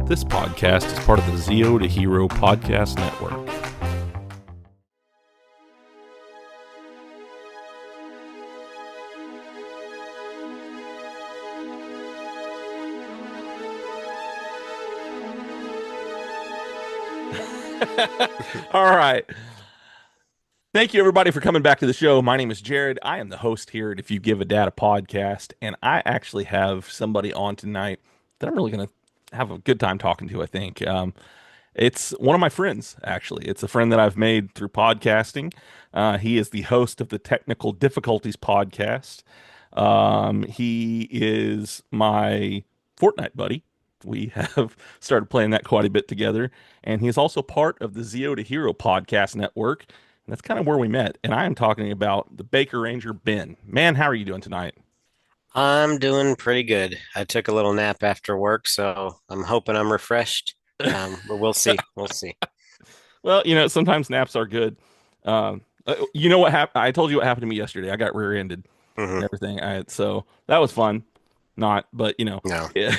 This podcast is part of the Zero to Hero podcast network. All right. Thank you, everybody, for coming back to the show. My name is Jared. I am the host here at If You Give a Data podcast, and I actually have somebody on tonight that I'm really going to have a good time talking to, I think. It's one of my friends, actually. It's a friend that I've made through podcasting. He is the host of the Technical Difficulties podcast. He is my Fortnite buddy. We have started playing that quite a bit together. And he's also part of the Zero to Hero podcast network. And that's kind of where we met. And I am talking about the Baker Ranger, Ben. Man, how are you doing tonight? I'm doing pretty good. I took a little nap after work, so I'm hoping I'm refreshed. But we'll see. We'll see. Well, sometimes naps are good. You know what happened? I told you what happened to me yesterday. I got rear-ended Hmm. and everything. So that was fun. Not, but No, yeah.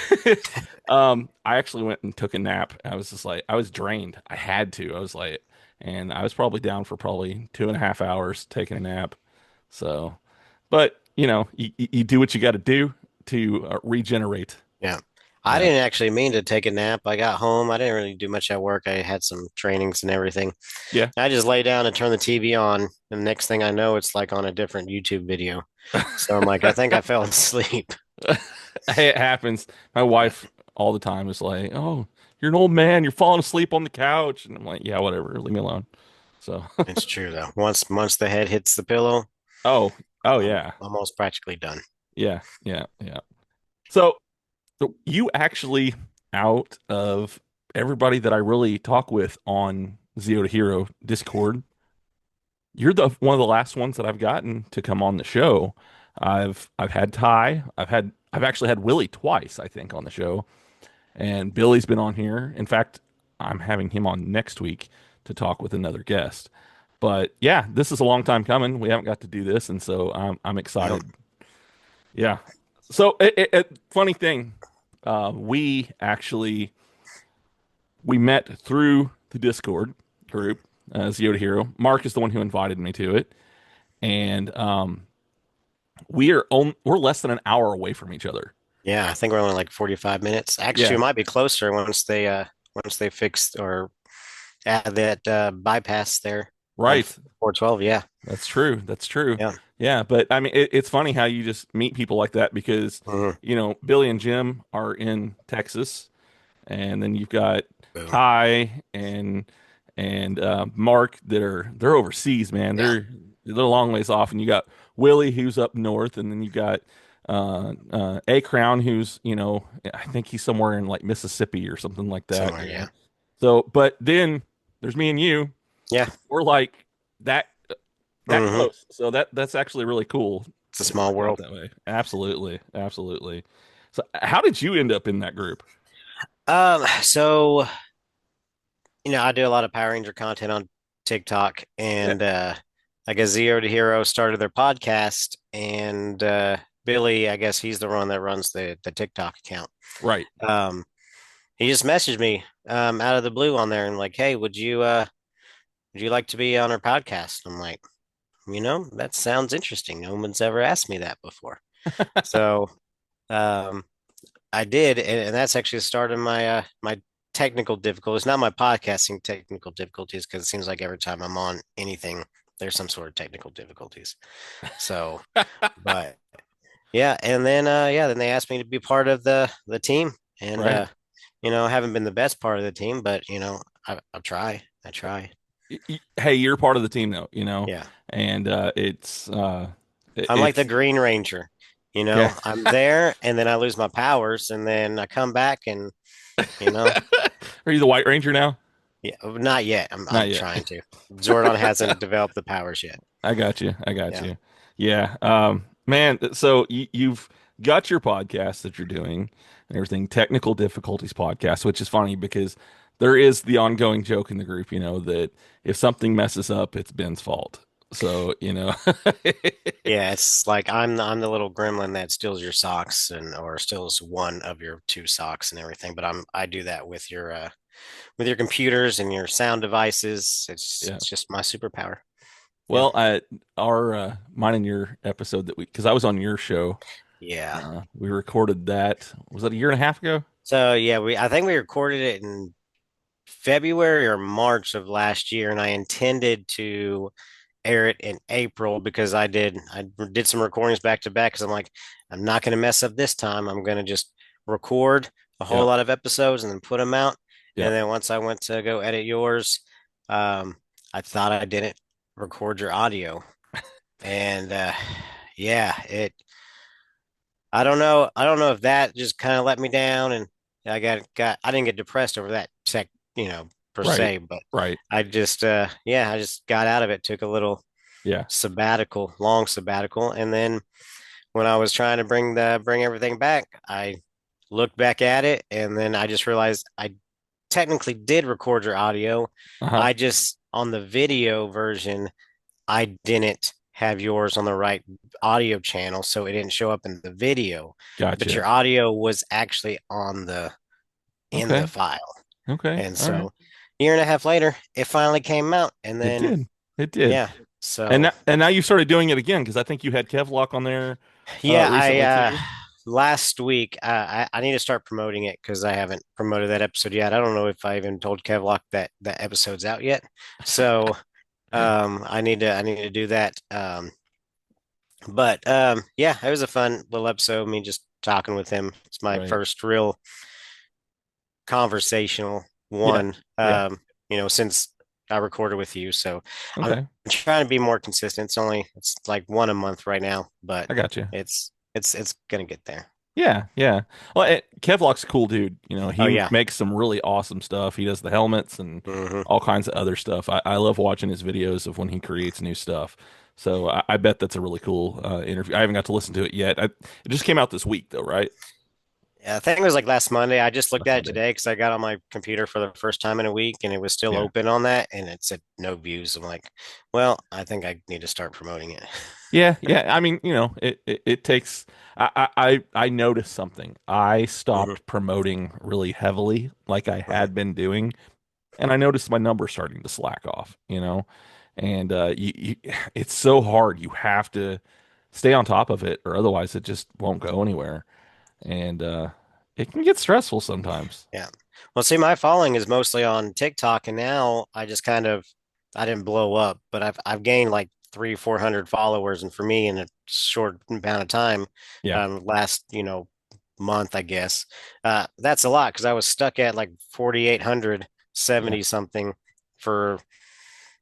I actually went and took a nap. I was just like, I was drained. I had to. I was like, and I was probably down for probably 2.5 hours taking a nap. So, but you do what you got to do to regenerate. yeah. I Yeah. didn't actually mean to take a nap. I got home. I didn't really do much at work. I had some trainings and everything. Yeah. I just lay down and turn the TV on, and the next thing I know, it's like on a different YouTube video. So I'm like, I think I fell asleep. Hey, it happens. My wife all the time is like, "Oh, you're an old man. You're falling asleep on the couch," and I'm like, "Yeah, whatever. Leave me alone." So, It's true though. Once the head hits the pillow, oh, oh I'm yeah, almost practically done. yeah, yeah, yeah. So, so you actually, out of everybody that I really talk with on Zero to Hero Discord, you're the one of the last ones that I've gotten to come on the show. I've had Ty. I've actually had Willie twice, I think, on the show. And Billy's been on here. In fact, I'm having him on next week to talk with another guest. But yeah, this is a long time coming. We haven't got to do this, and so I'm Yeah. excited. Yeah. So, funny thing, we actually we met through the Discord group, Zero to Hero. Mark is the one who invited me to it, and we're less than an hour away from each other. Yeah, I think we're only like 45 minutes. Actually, Yeah. it might be closer once they fix or add that bypass there on Right. 412. Yeah. That's true. That's true. Yeah. Yeah, but I mean, it's funny how you just meet people like that because, Hmm. Billy and Jim are in Texas, and then you've got Boom. Ty and Mark they're overseas, man. Yeah. They're a long ways off, and you got Willie who's up north, and then you got A Crown who's I think he's somewhere in like Mississippi or something like that. Somewhere. Yeah. So, but then there's me and you. Yeah. We're like that that Hmm. close. So that's actually really cool It's a to small work out world. that way. Absolutely, absolutely. So how did you end up in that group? So I do a lot of Power Ranger content on TikTok, Yeah, and I guess Zero to Hero started their podcast, and Billy, I guess he's the one that runs the TikTok account. right. Um, he just messaged me out of the blue on there and like, hey, would you like to be on our podcast? I'm like, that sounds interesting. No one's ever asked me that before. So um, I did, and that's actually the start of my technical difficulties, not my podcasting technical difficulties, because it seems like every time I'm on anything, there's some sort of technical difficulties. So, but yeah, and then then they asked me to be part of the team, and Right. I haven't been the best part of the team, but I'll try. I try. Hey, you're part of the team though, Yeah. and I'm like the it's Green Ranger. yeah. I'm there and then I lose my powers and then I come back and you know, Are you the White Ranger now? yeah, not yet. Not I'm yet. trying to. Zordon hasn't developed the powers yet. I got you. I got Yeah. you. Yeah. Man, so you've got your podcast that you're doing and everything, technical difficulties podcast, which is funny because there is the ongoing joke in the group, that if something messes up, it's Ben's fault. So, Yeah, it's like I'm the little gremlin that steals your socks and or steals one of your two socks and everything. But I do that with your computers and your sound devices. It's yeah. it's just my superpower. Yeah. Well, our mine and your episode that because I was on your show, Yeah. we recorded that. Was that a year and a half ago? So yeah, we I think we recorded it in February or March of last year, and I intended to air it in April because I did some recordings back to back because I'm like, I'm not going to mess up this time. I'm going to just record a whole Yep. lot of episodes and then put them out. And Yep. then once I went to go edit yours, um, I thought I didn't record your audio, and yeah, it. I don't know if that just kind of let me down, and I didn't get depressed over that per Right. se, but Right. I just got out of it, took a little Yeah. sabbatical, long sabbatical, and then when I was trying to bring everything back, I looked back at it, and then I just realized I technically did record your audio. Uh-huh. I just on the video version, I didn't have yours on the right audio channel, so it didn't show up in the video, but Gotcha. your audio was actually on the in the Okay. file. Okay. And All right. so year and a half later, it finally came out. And It then did. It did. yeah, so And now you started doing it again because I think you had Kevlock on there yeah, I recently too. last week I need to start promoting it because I haven't promoted that episode yet. I don't know if I even told Kevlock that that episode's out yet. So I need to do that. But yeah, it was a fun little episode. Me just talking with him. It's my Right. first real conversational Yeah. one. Yeah. Since I recorded with you. So I'm Okay. trying to be more consistent. It's like one a month right now, but I got you. it's gonna get there. Yeah, yeah. Well, Kevlock's a cool dude. Oh He yeah. makes some really awesome stuff. He does the helmets and Hmm. all kinds of other stuff. I love watching his videos of when he creates new stuff. So I bet that's a really cool interview. I haven't got to listen to it yet. It just came out this week, though, right? Yeah, I think it was like last Monday. I just looked Last at it Monday. today because I got on my computer for the first time in a week and it was still Yeah. open on that and it said no views. I'm like, well, I think I need to start promoting it. Yeah, yeah. I mean, it takes. I noticed something. I Hmm. stopped promoting really heavily, like I Hmm. had been doing, and I noticed my numbers starting to slack off. And it's so hard. You have to stay on top of it, or otherwise it just won't go anywhere. And it can get stressful sometimes. Yeah. Well, see, my following is mostly on TikTok, and now I didn't blow up, but I've gained like 400 followers, and for me, in a short amount of time, Yeah, last month, I guess, that's a lot because I was stuck at like 4,870 yeah. something for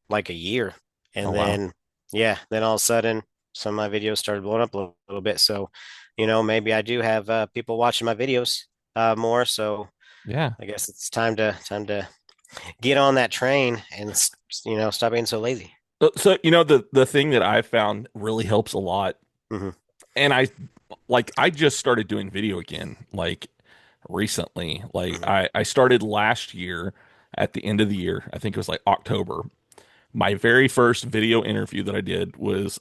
like a year, Oh and wow. then yeah, then all of a sudden, some of my videos started blowing up a little bit. So, maybe I do have people watching my videos more. So. Yeah. I guess it's time to get on that train and stop being so lazy. So the thing that I found really helps a lot, Hmm. and I just started doing video again, like recently. Like Hmm. I started last year at the end of the year. I think it was like October. My very first video interview that I did was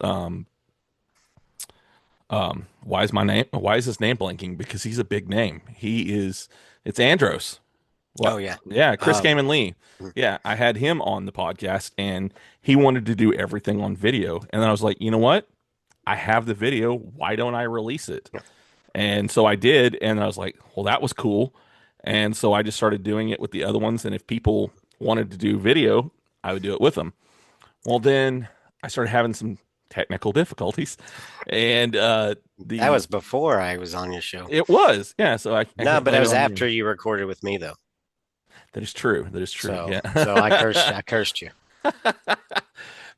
why is his name blanking? Because he's a big name. It's Andros. Oh What? yeah. Yeah, Chris Um, Kamen Lee. mhm. Yeah, I had him on the podcast and he wanted to do everything on video. And then I was like, you know what? I have the video. Why don't I release it? And so I did, and I was like, well, that was cool. And so I just started doing it with the other ones. And if people wanted to do video, I would do it with them. Well, then I started having some technical difficulties, and That the was before I was on your show. it was yeah. So I No, can't but it blame it was on you. after you recorded with me though. That is true. That is true. So Yeah. so I cursed you.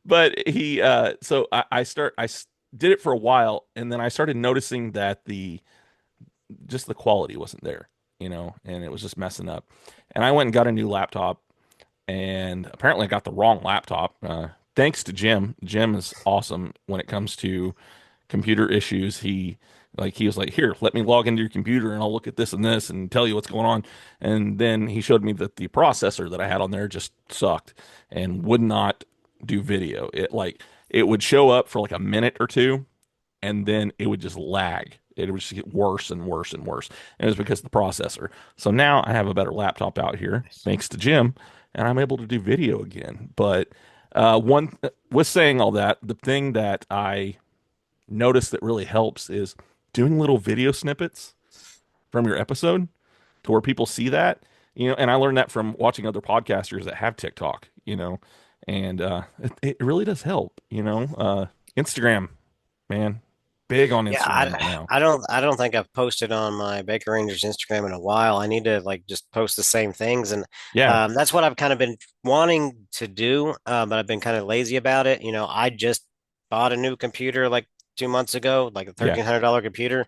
But so did it for a while, and then I started noticing that the quality wasn't there, and it was just messing up. And I went and got a new laptop, and apparently I got the wrong laptop. Thanks to Jim. Jim is awesome when it comes to computer issues. He was like, "Here, let me log into your computer and I'll look at this and this and tell you what's going on." And then he showed me that the processor that I had on there just sucked and would not do video. it would show up for like a minute or two, and then it would just lag. It would just get worse and worse and worse. And it was because of the processor. So now I have a better laptop out here, Nice. thanks to Jim, and I'm able to do video again. But one with saying all that, the thing that I noticed that really helps is doing little video snippets from your episode to where people see that, and I learned that from watching other podcasters that have TikTok, and it really does help, Instagram, man, big on Yeah, Instagram right now. I don't think I've posted on my Baker Rangers Instagram in a while. I need to like just post the same things, and Yeah, that's what I've kind of been wanting to do, but I've been kind of lazy about it. I just bought a new computer like 2 months ago, like a yeah, $1,300 computer.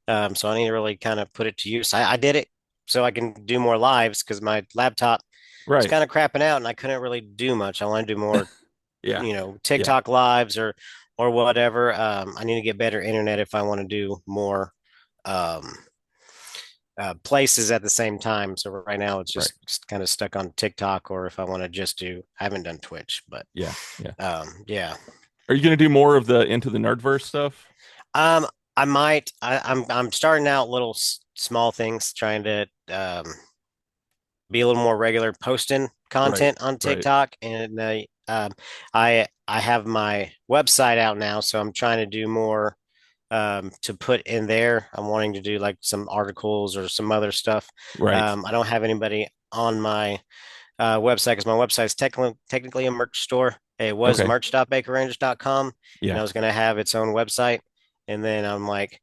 So I need to really kind of put it to use. I did it so I can do more lives because my laptop was right. kind of crapping out and I couldn't really do much. I want to do more, Yeah, yeah, TikTok lives or whatever. I need to get better internet if I want to do more um, places at the same time. So right now it's right. just kind of stuck on TikTok, or if I want to just do, I haven't done Twitch, but Yeah, yeah. yeah. Are you gonna do more of the Into the Nerdverse stuff? Um, I might. I'm starting out little small things, trying to be a little more regular posting Right, content on right, TikTok, and I have my website out now, so I'm trying to do more to put in there. I'm wanting to do like some articles or some other stuff. right, I don't have anybody on my website because my website is technically a merch store. It was okay, merch.bakerrangers.com, and yeah, I was going to have its own website. And then I'm like,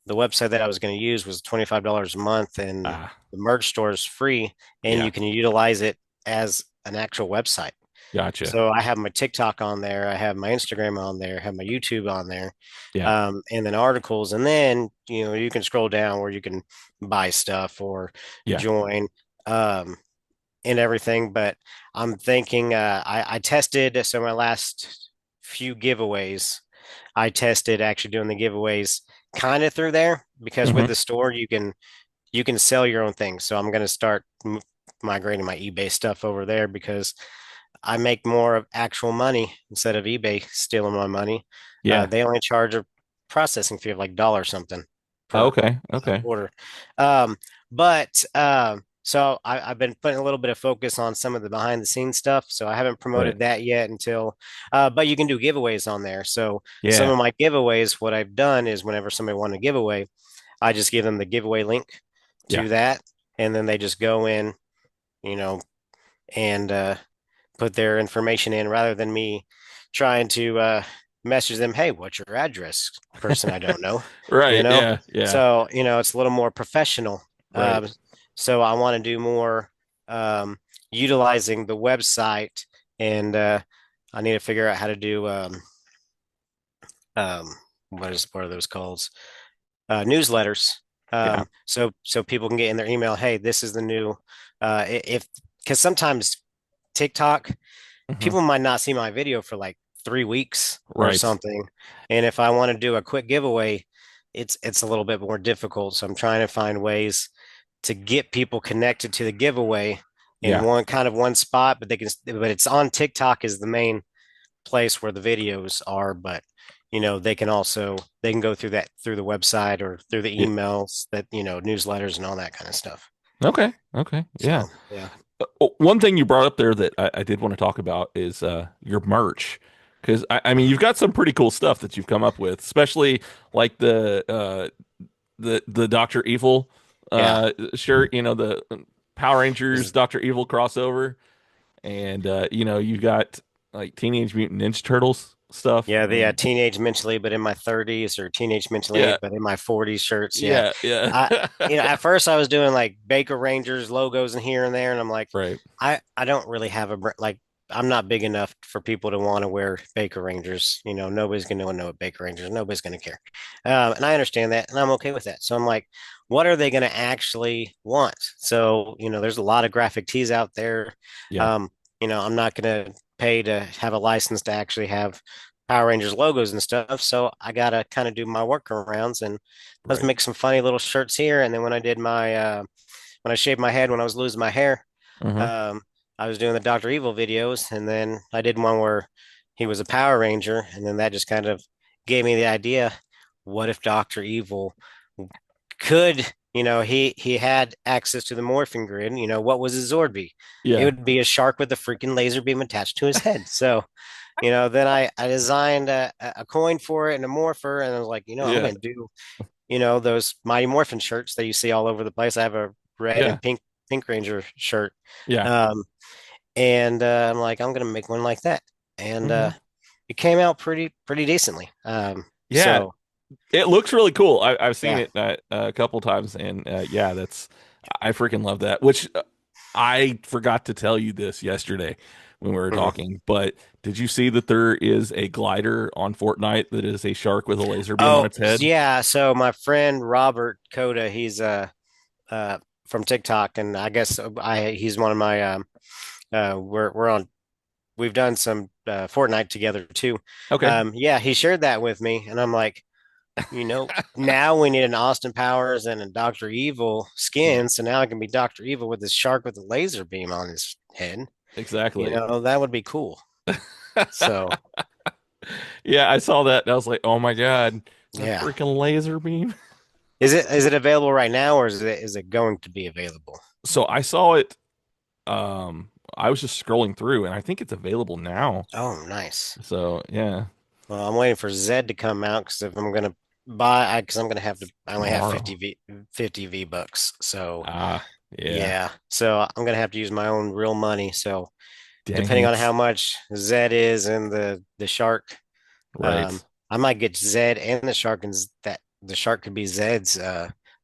the website that I was going to use was $25 a month, and ah, the merch store is free, and yeah, you can utilize it as an actual website. gotcha, So I have my TikTok on there, I have my Instagram on there, I have my YouTube on there, yeah, and then articles, and then you can scroll down where you can buy stuff or yeah, join. And everything. But I'm thinking, I tested, so my last few giveaways, I tested actually doing the giveaways kind of through there because with hmm the store you can sell your own things. So I'm going to start migrating my eBay stuff over there because I make more of actual money instead of eBay stealing my money. yeah. They only charge a processing fee of like dollar something per Okay, okay, order. Um, so I've been putting a little bit of focus on some of the behind the scenes stuff. So I haven't right, promoted that yet until, but you can do giveaways on there. So some yeah, of my giveaways, what I've done is whenever somebody wants a giveaway, I just give them the giveaway link yeah, to that, and then they just go in, you know, and put their information in rather than me trying to message them, hey, what's your address? Person I don't know, you right, know? yeah, yeah, So, it's a little more professional. right, So I want to do more utilizing the website, and I need to figure out how to do um, what are those called? Newsletters. yeah, So people can get in their email, hey, this is the new if because sometimes TikTok, hmm people might not see my video for like 3 weeks or right, something. And if I want to do a quick giveaway, it's a little bit more difficult. So I'm trying to find ways to get people connected to the giveaway in yeah, one spot, but but it's on TikTok is the main place where the videos are, but they can go through through the website or through the yeah. emails that, newsletters and all that kind of stuff. Okay, okay, yeah. So yeah. One thing you brought up there that I did want to talk about is your merch. Because I mean, you've got some pretty cool stuff that you've come up with, especially like the Doctor Evil Yeah. shirt, the Power Rangers Is Doctor Evil crossover, and you got like Teenage Mutant Ninja Turtles stuff, Yeah, the and teenage mentally, but in my 30s, or teenage mentally, yeah, but in my 40s shirts. Yeah. yeah, yeah, I, at first I was doing like Baker Rangers logos and here and there. And I'm like, right, I don't really have like, I'm not big enough for people to want to wear Baker Rangers. Nobody's going to know what Baker Rangers, nobody's going to care. And I understand that and I'm okay with that. So I'm like, what are they going to actually want? So, there's a lot of graphic tees out there. yeah, Um, I'm not going to pay to have a license to actually have Power Rangers logos and stuff. So I gotta kind of do my workarounds and let's right, make some funny little shirts here. And then when I did my when I shaved my head when I was losing my hair, uh-huh, um, I was doing the Dr. Evil videos, and then I did one where he was a Power Ranger, and then that just kind of gave me the idea, what if Dr. Evil could, he had access to the morphing grid, what was his Zord be? It Yeah. would be a shark with a freaking laser beam attached to his head. So, then I designed a coin for it and a morpher, and I was like, I'm Yeah. going to do, those Mighty Morphin shirts that you see all over the place. I have a red Yeah. and pink Ranger shirt. Yeah. Um, and I'm like, I'm going to make one like that. And Hmm. it came out pretty decently. Yeah. So It looks really cool. I've seen yeah. it a couple times, and yeah, I freaking love that. Which I forgot to tell you this yesterday when we were Mhm. talking, but did you see that there is a glider on Fortnite that is a shark with a laser beam on Oh, its head? yeah. So my friend Robert Coda, he's from TikTok, and I guess he's one of my we're on we've done some Fortnite together too. Okay. Yeah, he shared that with me, and I'm like, now we need an Austin Powers and a Doctor Evil Yeah, skin, so now I can be Doctor Evil with this shark with a laser beam on his head. exactly. That would be cool. So Yeah, I saw that and I was like, "Oh my God, the yeah, freaking laser beam." is it available right now, or is it going to be available? So I saw it I was just scrolling through and I think it's available now. Oh, nice. So, yeah, Well, I'm waiting for Zed to come out because if I'm gonna because I'm gonna have to. I only have tomorrow. 50 V bucks, so Ah, yeah. yeah. So I'm gonna have to use my own real money. So Dang depending on it. how much Zed is and the shark, Right. I might get Zed and the shark, and that the shark could be Zed's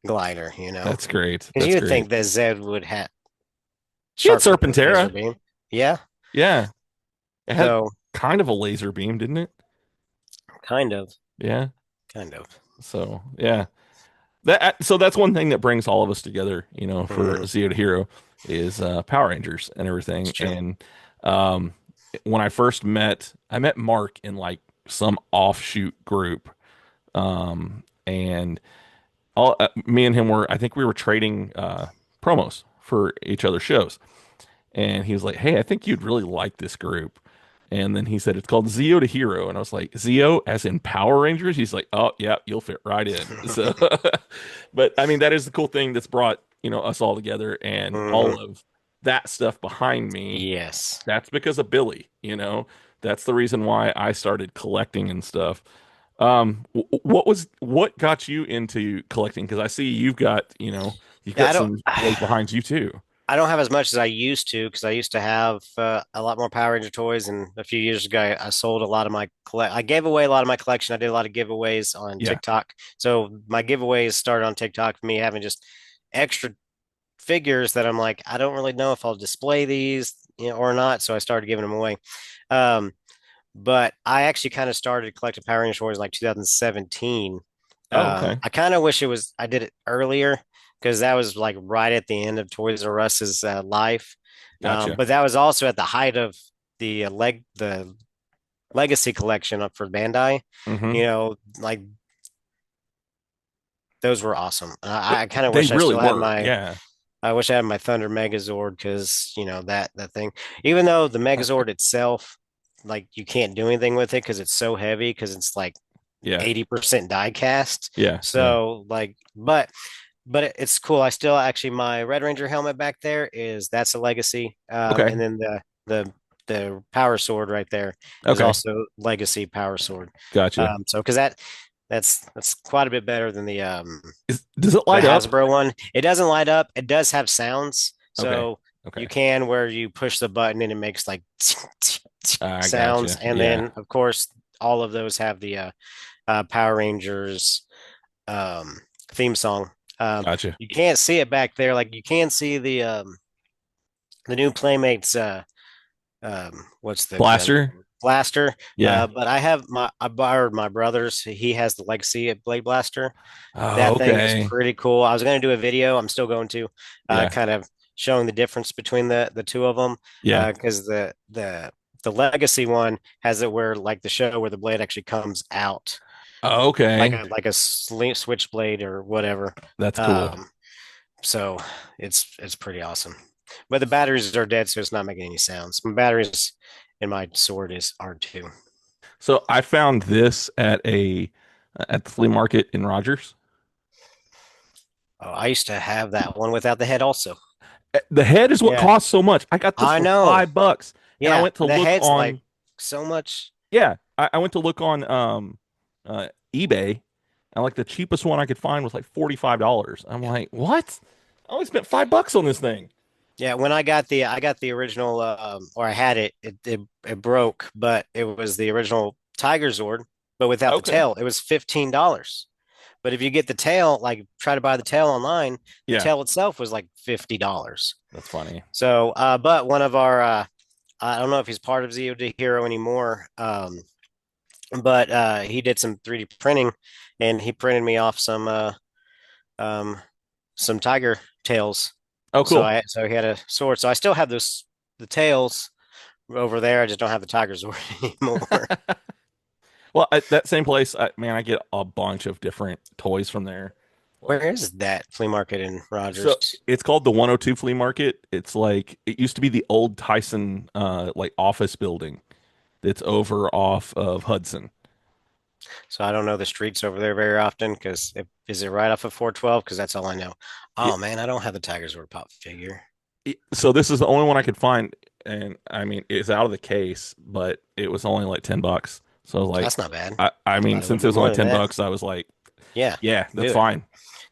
glider. That's great. Because you That's would great. think that Zed would have He had shark with a laser Serpentera. beam. Yeah. Yeah. It had So kind of a laser beam, didn't it? kind of, Yeah. kind of. So, yeah. So that's one thing that brings all of us together, for Hmm. Zero to Hero is Power Rangers and It's everything. true. And um when I met Mark in like some offshoot group. And me and him I think we were trading promos for each other's shows. And he was like, "Hey, I think you'd really like this group." And then he said it's called Zeo to Hero, and I was like, "Zeo as in Power Rangers?" He's like, "Oh, yeah, you'll fit right in." So, but I mean, that is the cool thing that's brought us all together, and Hmm. all of that stuff behind me. Yes. That's because of Billy. That's the reason why I started collecting and stuff. What got you into collecting? Because I see you've Yeah, got some I toys behind you too. I don't have as much as I used to because I used to have a lot more Power Ranger toys, and a few years ago I sold a lot of my collect. I gave away a lot of my collection. I did a lot of giveaways on Yeah. TikTok. So my giveaways started on TikTok for me having just extra figures that I'm like, I don't really know if I'll display these, or not. So I started giving them away. Um, but I actually kind of started collecting Power Rangers toys in like 2017. Oh, okay. I kind of wish I did it earlier because that was like right at the end of Toys R Us's life. Gotcha. But that was also at the height of the Legacy collection up for Bandai. Hmm. Like those were awesome. I kind of They wish I really still had were. my Yeah. I wish I had my Thunder Megazord because that thing. Even though the Megazord itself, like you can't do anything with it because it's so heavy because it's like Yeah. 80% die cast. Yeah. Yeah. So like, but it's cool. I still actually my Red Ranger helmet back there that's a legacy. Okay. And then the power sword right there is Okay. also legacy power sword. Gotcha. So because that's quite a bit better than Does it the light up? Hasbro one. It doesn't light up. It does have sounds. Okay. So Okay. you can where you push the button and it makes like I sounds. gotcha. And Yeah. then of course all of those have the Power Rangers um, theme song. Gotcha. You can't see it back there. Like you can see the new Playmates what's the gun? Blaster. Blaster. Yeah. But I borrowed my brother's. He has the Legacy Blade Blaster. Oh, That thing is okay. pretty cool. I was going to do a video. I'm still going to Yeah. kind of showing the difference between the two of them Yeah. because the Legacy one has it where like the show where the blade actually comes out Oh, like okay. a switchblade or whatever. That's cool. Um, so it's pretty awesome. But the batteries are dead, so it's not making any sounds. My batteries in my sword are too. So I found this at the flea market in Rogers. Oh, I used to have that one without the head also. The head is what Yeah, costs so much. I got this I for know. $5, and I Yeah, went to the look head's like on. so much. Yeah, I went to look on eBay, and like the cheapest one I could find was like $45. I'm Yeah. like, what? I only spent $5 on this thing. Yeah, when I got the original or I had it broke, but it was the original Tiger Zord, but without the Okay. tail. It was $15. But if you get the tail, like try to buy the tail online, the Yeah, tail itself was like $50. that's funny. So, but one of our I don't know if he's part of ZOD Hero anymore, but he did some 3D printing and he printed me off um some tiger tails. Oh, cool. So he had a sword. So I still have the tails over there. I just don't have the tiger sword anymore. Well, at that same place, man, I get a bunch of different toys from there. Where Like, is that flea market in so Rogers? it's called the 102 Flea Market. It's like it used to be the old Tyson like office building that's over off of Hudson. So I don't know the streets over there very often because is it right off of 412? Because that's all I know. Yeah, Oh man, I don't have the tiger sword pop figure. so this is the only one I could find, and I mean it's out of the case, but it was only like $10. So I was like, That's not bad. I I mean, thought it would since it be was more only than ten that. bucks, I was like, Yeah, yeah, that's do it. fine.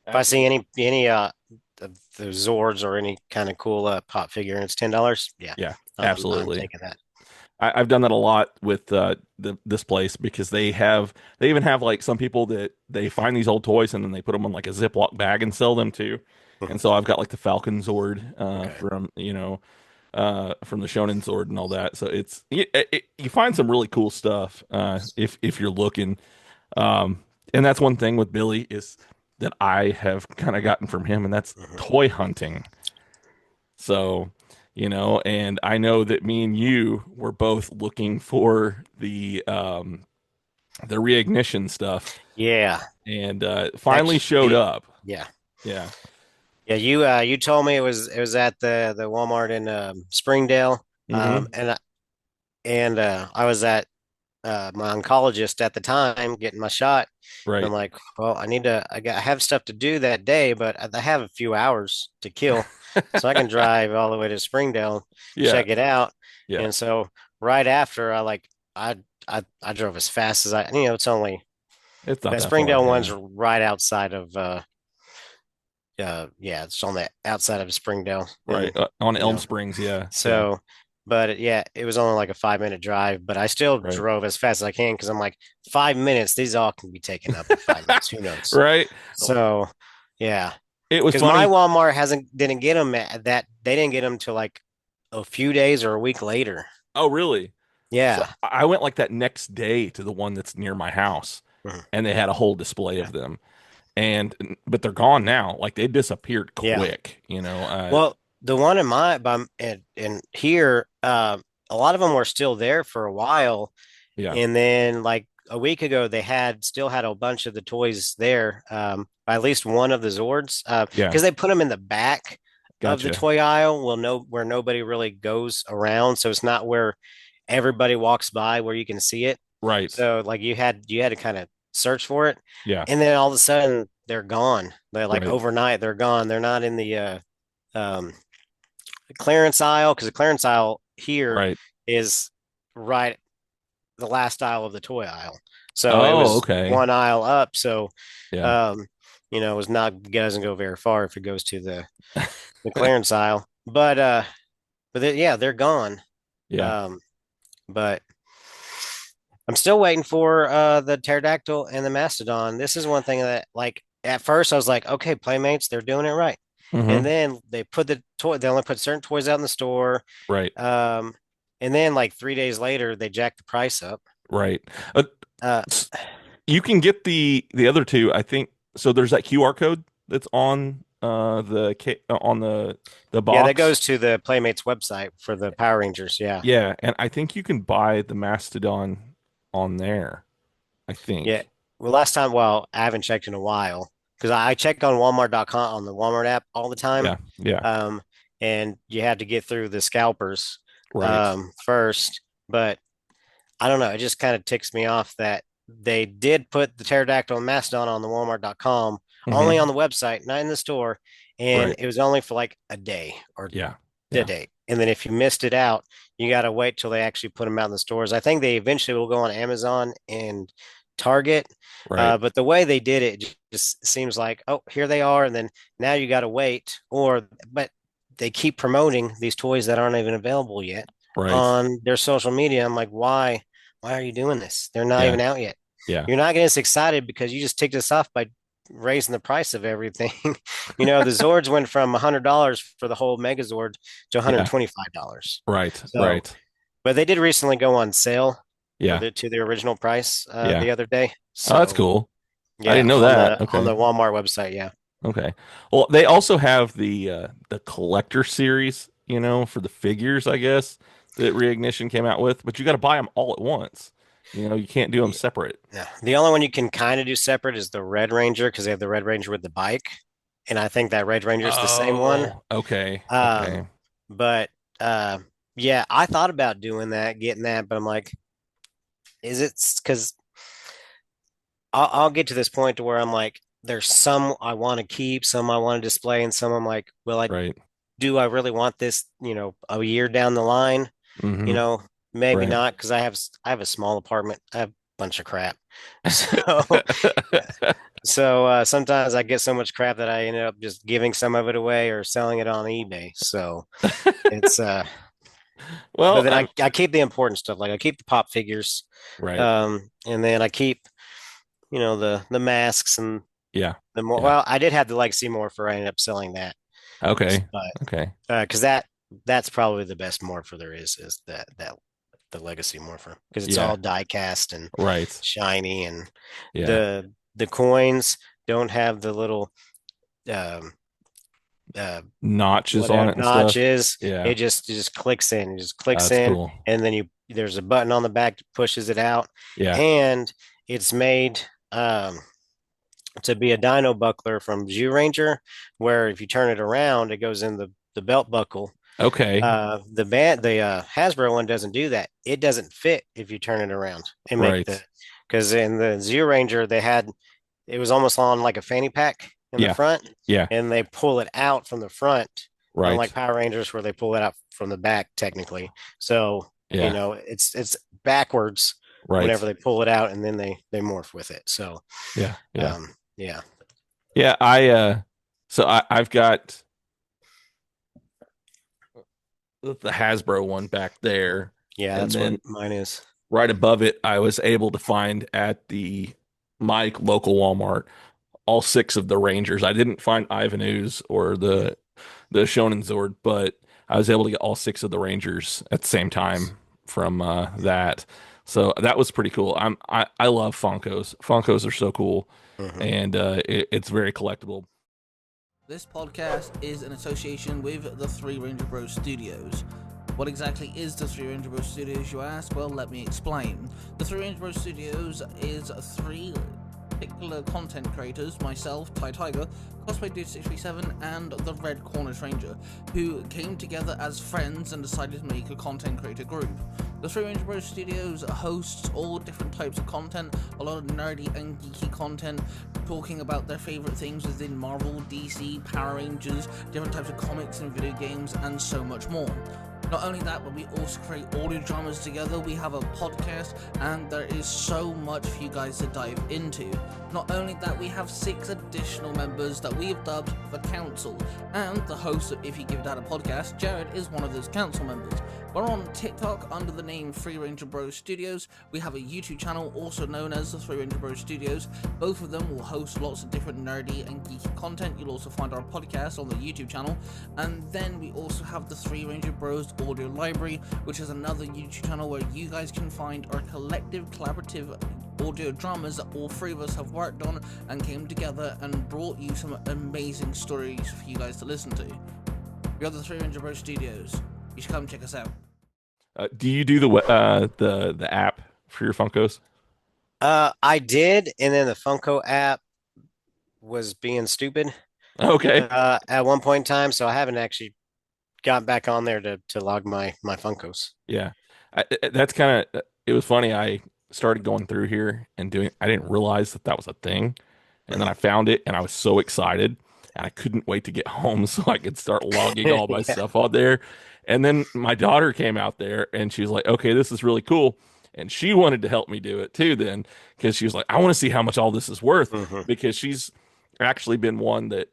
If I see Absolutely. any of the Zords or any kind of cool pop figure and it's $10, yeah, Yeah, I'm absolutely. taking that. I've done that a lot with this place because they even have like some people that they find these old toys and then they put them in like a Ziploc bag and sell them too. And so I've got like the Falcon Zord Okay. from the Shonen Zord and all that. So you find some really cool stuff if you're looking. Um, and that's one thing with Billy is that I have kind of gotten from him, and that's Mhm. toy hunting. So, and I know that me and you were both looking for the reignition stuff, Yeah, and finally showed actually, up. yeah, Yeah. yeah. You told me it was at the Walmart in Springdale, Mm-hmm. I was at my oncologist at the time getting my shot. And Right. I'm like, well, I have stuff to do that day, but I have a few hours to kill, so I can drive all the way to Springdale, Yeah. check it out. Yeah. And so right after I drove as fast as it's only It's not that that far. Springdale one's Yeah. right outside of yeah, it's on the outside of Springdale. Right. And On you Elm know, Springs. Yeah. Yeah. so but yeah, it was only like a 5 minute drive, but I still Right. drove as fast as I can because I'm like 5 minutes, these all can be taken up in 5 minutes. Who knows? Right. So yeah, It was because my funny. Walmart hasn't didn't get them at that they didn't get them till like a few days or a week later. Oh, really? So Yeah. I went like that next day to the one that's near my house, Mhm. and they had a whole display Yeah. of them. And but they're gone now. Like they disappeared Yeah. quick. Well, the one in my in here, a lot of them were still there for a while, Yeah, and then like a week ago, they had still had a bunch of the toys there. At least one of the Zords, yeah, because they put them in the back of the gotcha. toy aisle. Well, no, where nobody really goes around, so it's not where everybody walks by where you can see it. Right. So like you had to kind of search for it, Yeah, and then all of a sudden they're gone. They're like right, overnight they're gone. They're not in the um, clearance aisle because the clearance aisle here right. is right the last aisle of the toy aisle. So it Oh, was okay. one aisle up. So Yeah, um, it was not it doesn't go very far if it goes to the clearance aisle. Yeah, they're gone. yeah. Um, but I'm still waiting for the pterodactyl and the mastodon. This is one thing that like at first I was like, okay, Playmates, they're doing it right. And Mm-hmm. then they only put certain toys out in the store. Right, Um, and then like 3 days later, they jacked the price up. right. Uh, Uh, s- you can get the other two. I think so. There's that QR code that's on on the yeah, that box. goes to the Playmates website for the Power Rangers. Yeah. Yeah, and I think you can buy the Mastodon on there. I Yeah. think. Well, I haven't checked in a while because I check on Walmart.com on the Walmart app all the time. Yeah, yeah. Um, and you have to get through the scalpers Right. first. But I don't know. It just kind of ticks me off that they did put the pterodactyl and mastodon on the Walmart.com, only on Hmm. the website, not in the store, and Right. it was only for like a day or Yeah. the Yeah. day. And then if you missed it out, you got to wait till they actually put them out in the stores. I think they eventually will go on Amazon and Target. Right. But the way they did it just seems like, oh, here they are. And then now you got to wait. But they keep promoting these toys that aren't even available yet Right. on their social media. I'm like, why? Why are you doing this? They're not Yeah. even out yet. Yeah. You're not getting us excited because you just ticked us off by raising the price of everything. You know, the Zords went from $100 for the whole Megazord to Yeah. $125. Right. So, Right. but they did recently go on sale for Yeah. the to their original price Yeah. the other day. Oh, that's So cool. I yeah, didn't know on that. the Okay. Walmart website. Yeah. Okay. Well, they also have the collector series, for the figures, I guess, that Reignition came out with, but you got to buy them all at once. You can't do them Yeah. separate. Yeah. The only one you can kind of do separate is the Red Ranger because they have the Red Ranger with the bike, and I think that Red Ranger is the same one. Oh, okay. Um, Okay. but yeah, I thought about doing that, getting that, but I'm like, is it because I'll get to this point to where I'm like, there's some I want to keep, some I want to display, and some I'm like, well, Right. do I really want this, a year down the line? You Mm-hmm. know, maybe Right. not because I have a small apartment. I have a bunch of crap. So sometimes I get so much crap that I end up just giving some of it away or selling it on eBay. So it's but Well, then I'm I keep the important stuff. Like I keep the pop figures. right. And then I keep, the masks and Yeah. the more, Yeah. well, I did have the Legacy Morpher. I ended up selling that, Okay. but Okay. because that's probably the best Morpher there is that the Legacy Morpher because it's Yeah. all die cast and Right. shiny and Yeah. the coins don't have the little um uh Notches on whatever it and stuff. notches. Yeah. It just clicks in. It just clicks That's in, cool. and then you there's a button on the back that pushes it out, Yeah. and it's made to be a dyno buckler from Jew Ranger, where if you turn it around, it goes in the belt buckle. Okay. The Hasbro one doesn't do that. It doesn't fit if you turn it around and make the Right. because in the Zero Ranger it was almost on like a fanny pack in the Yeah. front, Yeah. and they pull it out from the front, unlike Right. Power Rangers where they pull it out from the back technically. So Yeah. it's backwards whenever Right. they pull it out, and then they morph with it. So Yeah. Yeah. yeah, Yeah. I've got the Hasbro one back there, yeah, and that's what then mine is. right above it, I was able to find at the my local Walmart all six of the Rangers. I didn't find Ivanhoe's or the Shonen Zord, but I was able to get all six of the Rangers at the same Nice. time from that. So that was pretty cool. I love Funkos. Funkos are so cool, Hmm. and it's very collectible. This podcast is in association with the Three Ranger Bros Studios. What exactly is the Three Ranger Bros Studios, you ask? Well, let me explain. The Three Ranger Bros Studios is three particular content creators, myself, Ty Tiger, Cosplay Dude 637, and the Red Corners Ranger, who came together as friends and decided to make a content creator group. The Three Ranger Bros Studios hosts all different types of content, a lot of nerdy and geeky content, talking about their favorite things within Marvel, DC, Power Rangers, different types of comics and video games, and so much more. Not only that, but we also create audio dramas together. We have a podcast, and there is so much for you guys to dive into. Not only that, we have 6 additional members that we have dubbed the Council, and the host of If You Give Dad a Podcast, Jared, is one of those council members. We're on TikTok under the name Three Ranger Bros Studios. We have a YouTube channel also known as the Three Ranger Bros Studios. Both of them will host lots of different nerdy and geeky content. You'll also find our podcast on the YouTube channel. And then we also have the Three Ranger Bros Audio Library, which is another YouTube channel where you guys can find our collective collaborative audio dramas that all three of us have worked on and came together and brought you some amazing stories for you guys to listen to. We are the Three Ranger Bros Studios. You should come check us out. Do you do the app for your Funkos? I did, and then the Funko app was being stupid Okay. at one point in time, so I haven't actually got back on there to log my Funkos. Yeah. That's kind of it was funny. I started going through here and doing. I didn't realize that that was a thing, and then I found it, and I was so excited, and I couldn't wait to get home so I could start logging all my Yeah. stuff on there. And then my daughter came out there, and she was like, "Okay, this is really cool," and she wanted to help me do it too. Then because she was like, "I want to see how much all this is worth," Hmm. because she's actually been one that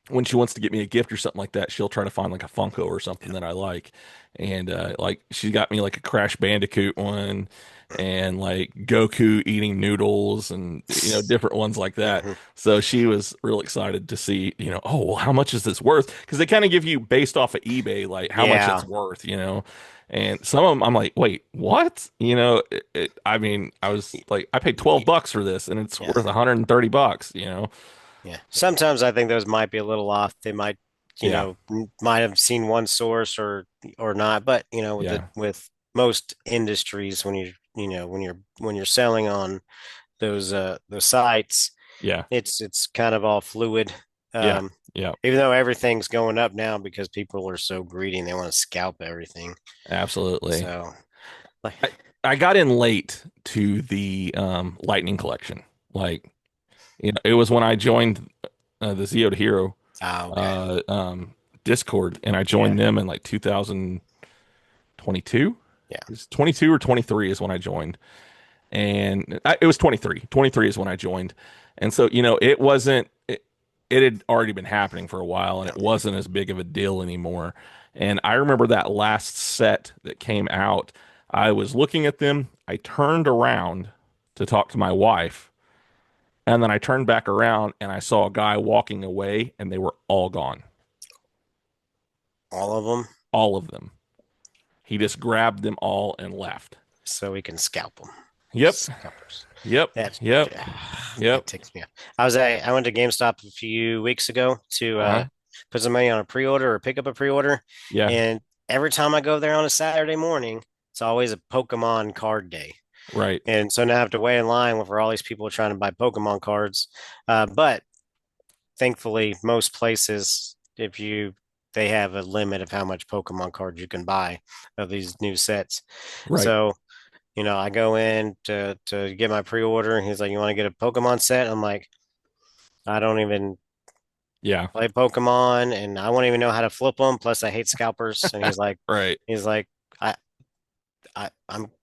when she wants to get me a gift or something like that, she'll try to find like a Funko or something that I like. And like she got me like a Crash Bandicoot one and like Goku eating noodles and different ones like that. Hmm. So she was real excited to see, oh, well, how much is this worth? Because they kind of give you based off of eBay like how much it's Yeah. worth. And some of them I'm like, wait, what? I mean, I was like, I paid $12 for this and it's Yeah. worth $130. Yeah. Sometimes I think those might be a little off. They might, Yeah, might have seen one source or not. But with yeah, with most industries, when you're selling on those sites, yeah. it's kind of all fluid. Yeah, Um, yeah, Even though everything's going up now because people are so greedy and they want to scalp everything. absolutely. So, like, I, I got in late to the Lightning collection. Like, it was when I joined the Zeo to Hero okay, uh, um, Discord, and I yeah, joined them in like 2022. yeah, It's 22 or 23 is when I joined, and it was 23. 23 is when I joined, and so it wasn't. It had already been happening for a while, and it wasn't as big of a deal anymore. And I remember that last set that came out. I was looking at them. I turned around to talk to my wife, and then I turned back around and I saw a guy walking away, and they were all gone, all of them, all of them. He just grabbed them all and left. so we can scalp them. Yep, Scalpers. yep, That yep, that yep. ticks me off. I went to GameStop a few weeks ago to Uh-huh. put some money on a pre-order or pick up a pre-order, Yeah, and every time I go there on a Saturday morning, it's always a Pokemon card day. right, And so now I have to wait in line for all these people trying to buy Pokemon cards. But thankfully, most places, if you they have a limit of how much Pokemon cards you can buy of these new sets. right. So, I go in to get my pre-order, and he's like, "You want to get a Pokemon set?" I'm like, "I don't even Yeah, play Pokemon, and I won't even know how to flip them. Plus, I hate scalpers." And right. he's like, "I,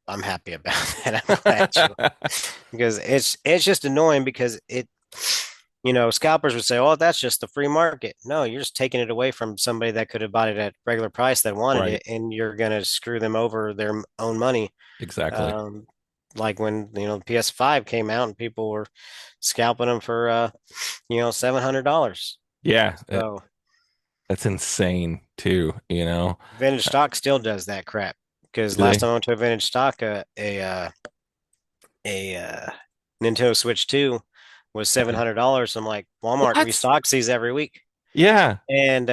I'm happy about that. I'm glad you because it's just annoying because scalpers would say, "Oh, that's just the free market." No, you're just taking it away from somebody that could have bought it at regular price that wanted Right. it, and you're gonna screw them over their own money. Exactly. Um, like when the PS5 came out and people were scalping them for $700. Yeah, So that's insane too. vintage stock still does that crap because Do last they? time I went to a vintage stock, a Nintendo Switch 2 was $700. I'm like, Walmart What? restocks these every week. Yeah. And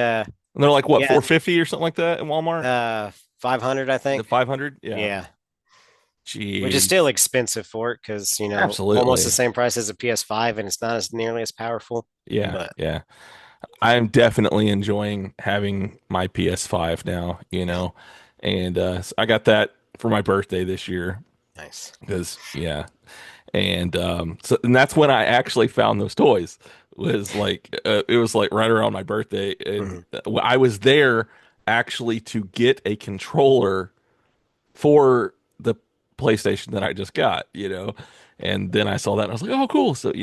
And they're like what, yeah, 450 or something like that in Walmart? 500, I Is it think. 500? Yeah. Yeah, which is still Jeez. expensive for it because almost the Absolutely. same price as a PS5, and it's not as nearly as powerful. Yeah, But yeah. I'm definitely enjoying having my PS5 now. And I got that for my birthday this year nice. because yeah. And that's when I actually found those toys. Was like it was like right around my birthday, and Hmm. I was there actually to get a controller for the PlayStation that I just got. And then I saw that and I was like, oh, cool. So,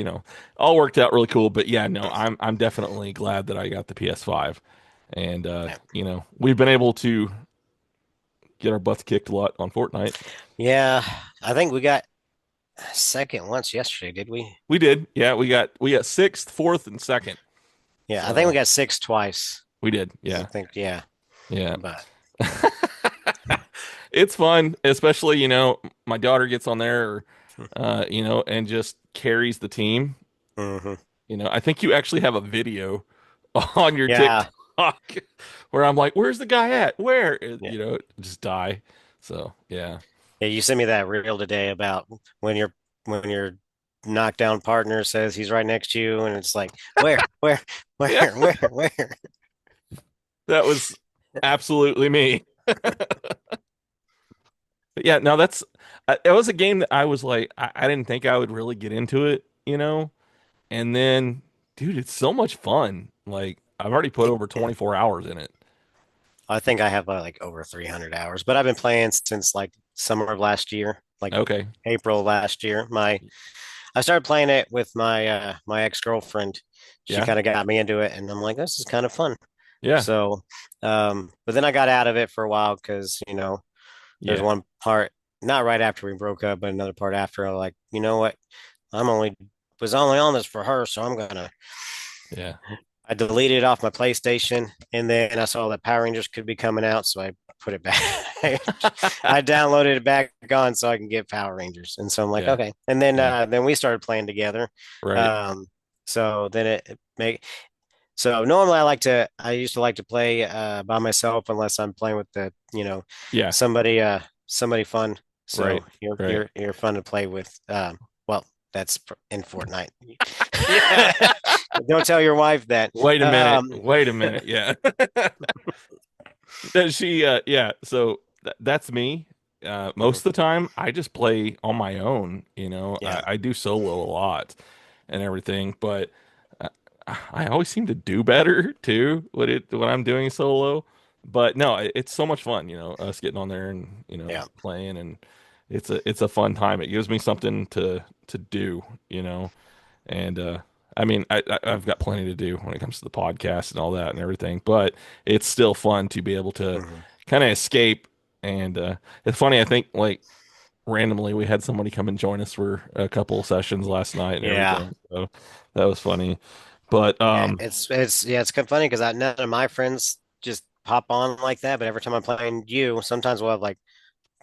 all worked out really cool. But yeah, no, I'm definitely glad that I got the PS5. And Yeah. we've been able to get our butts kicked a lot on Fortnite. Yeah, I think we got second once yesterday, did we? We did. Yeah, we got sixth, fourth, and second. Yeah, I think we So got six twice. we did. I Yeah. think, yeah, Yeah. but It's fun, especially, my daughter gets on there, and just carries the team. hmm. I think you actually have a video on your Yeah, TikTok where I'm like, "Where's the guy at? Where?" yeah, Just die. So yeah, yeah. You sent me that reel today about when your knockdown partner says he's right next to you, and it's like, where, yeah, where? that was absolutely me. Yeah, no, that's it was a game that I was like, I didn't think I would really get into it, and then, dude, it's so much fun. Like, I've already put over Yeah. 24 hours in it. I think I have like over 300 hours, but I've been playing since like summer of last year, like Okay. April last year. I started playing it with my ex-girlfriend. She Yeah. kind of got me into it, and I'm like, this is kind of fun. Yeah. So, but then I got out of it for a while because, there's Yeah. one part, not right after we broke up, but another part after, I'm like, you know what? I'm only was only on this for her, so Yeah. I deleted it off my PlayStation, and then I saw that Power Rangers could be coming out, so I put it back. I downloaded it back on so I can get Power Rangers, and so I'm like, Yeah. okay. And then Yeah. then we started playing together. Right. Um, so then it make so normally I used to like to play by myself unless I'm playing with Yeah. somebody somebody fun. Right. So you're Right. you're you're fun to play with. Well, that's in Fortnite. Yeah. Don't tell your wife that. Wait a minute. Wait a minute. Yeah. Does she yeah, so that's me. Most of the time I just play on my own, Yeah. I do solo a lot and everything, but uh, I always seem to do better too when I'm doing solo. But no, it's so much fun, us getting on there and, Yeah. playing, and it's a fun time. It gives me something to do, you know. And I mean, I've got plenty to do when it comes to the podcast and all that and everything, but it's still fun to be able to Mhm. kind of escape. And it's funny, I think, like, randomly we had somebody come and join us for a couple of sessions last night and Yeah. everything. So that was funny. But Yeah. It's kind of funny because none of my friends just hop on like that. But every time I'm playing you, sometimes we'll have like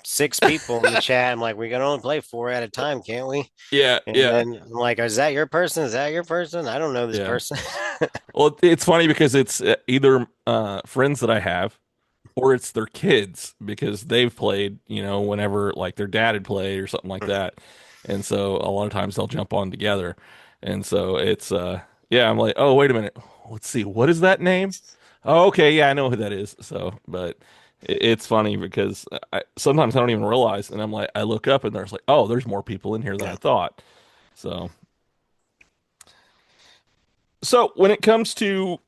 six people in the chat. I'm like, we can only play four at a time, can't we? yeah, And yeah, then I'm like, is that your person? Is that your person? I don't know this yeah. person. Well, it's funny because it's either friends that I have, or it's their kids because they've played, whenever like their dad had played or something like that. And so a lot of times they'll jump on together. And so it's yeah, I'm like, "Oh, wait a minute. Let's see. What is that name?" Oh, okay, yeah, I know who that is. So, but it's funny because sometimes I don't even realize, and I'm like, I look up and there's like, "Oh, there's more people in here than I Yeah. thought." So, when it comes to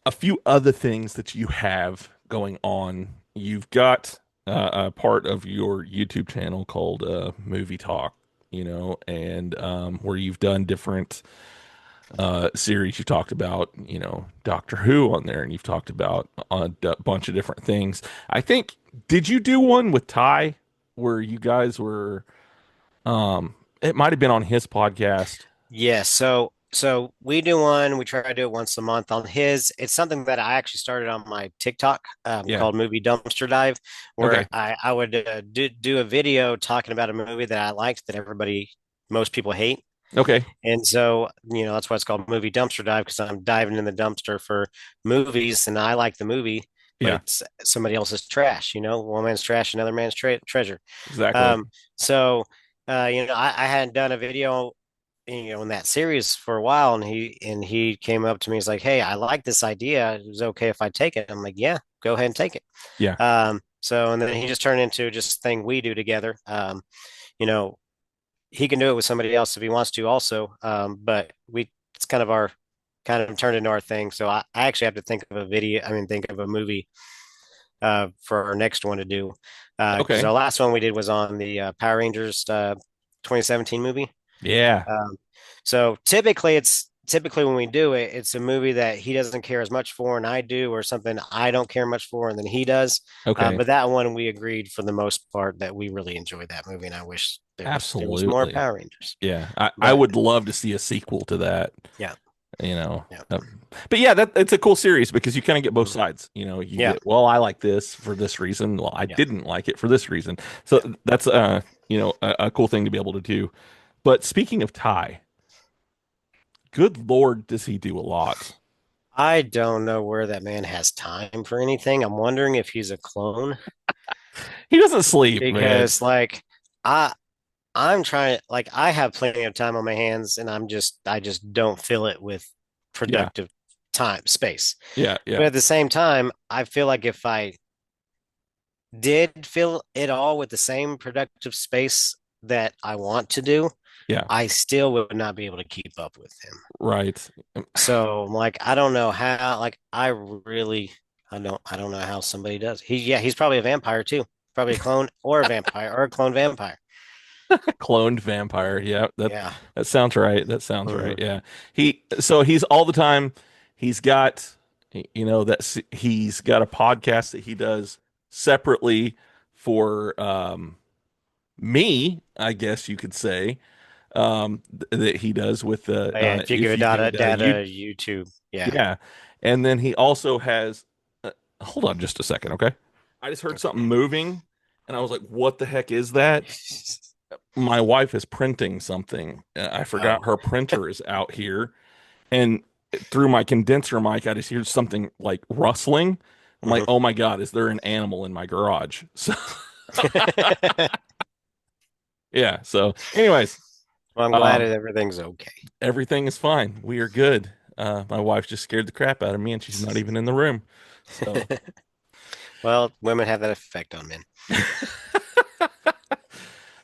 a few other things that you have going on. You've got a part of your YouTube channel called Movie Talk, and where you've done different series. You've talked about, Doctor Who on there, and you've talked about a bunch of different things. I think, did you do one with Ty where you guys were, it might have been on his podcast. Yeah, so we do one, we try to do it once a month on his. It's something that I actually started on my TikTok Yeah. called Movie Dumpster Dive, where Okay. I would do a video talking about a movie that I liked that most people hate. Okay. And so, that's why it's called Movie Dumpster Dive because I'm diving in the dumpster for movies and I like the movie, but Yeah, it's somebody else's trash, one man's trash, another man's treasure. exactly. Um, so, I hadn't done a video in that series for a while, and he came up to me. He's like, "Hey, I like this idea. It was okay if I take it." I'm like, "Yeah, go ahead and take it." Yeah. So and then he just turned into just a thing we do together. You know, he can do it with somebody else if he wants to also. But it's kind of turned into our thing. So I actually have to think of a video. I mean, think of a movie for our next one to do. Because Okay. our last one we did was on the Power Rangers 2017 movie. Yeah. Um, so typically when we do it, it's a movie that he doesn't care as much for, and I do, or something I don't care much for, and then he does. Okay. But that one we agreed for the most part that we really enjoyed that movie, and I wish there was more Absolutely. Power Rangers. Yeah. I But would love to see a sequel to that, yeah, you know. yeah, But yeah, that it's a cool series because you kind of get both mhm, sides. You yeah, get, well, I like this for this reason. Well, I yeah, didn't like it for this reason. So yeah. that's a cool thing to be able to do. But speaking of Ty, good Lord, does he do a lot. I don't know where that man has time for anything. I'm wondering if he's a clone He doesn't sleep, man. because I I'm trying like I have plenty of time on my hands and I just don't fill it with Yeah. productive time space. Yeah, But yeah. at the same time, I feel like if I did fill it all with the same productive space that I want to do, Yeah, I still would not be able to keep up with him. right. So like I don't know how like I don't know how somebody does. He's probably a vampire too. Probably a clone or a vampire or a clone vampire. Cloned vampire. Yeah, Yeah. that sounds right. That sounds right. Hmm. Yeah. He's all the time. He's got he's got a podcast that he does separately for me, I guess you could say. That he does with the Oh, yeah, if you give if it you give data it data you data YouTube. Yeah. yeah. And then he also has hold on just a second, okay? I just heard something Okay. moving and I was like, what the heck is that? My wife is printing something. I forgot Oh. her printer is out here, and through my condenser mic, I just hear something like rustling. I'm like, Mhm. oh my God, is there an animal in my garage? So yeah. So, anyways, Well, I'm glad um, that everything's okay. everything is fine. We are good. My wife just scared the crap out of me, and she's not even in the room. So. Well, women have that effect on men.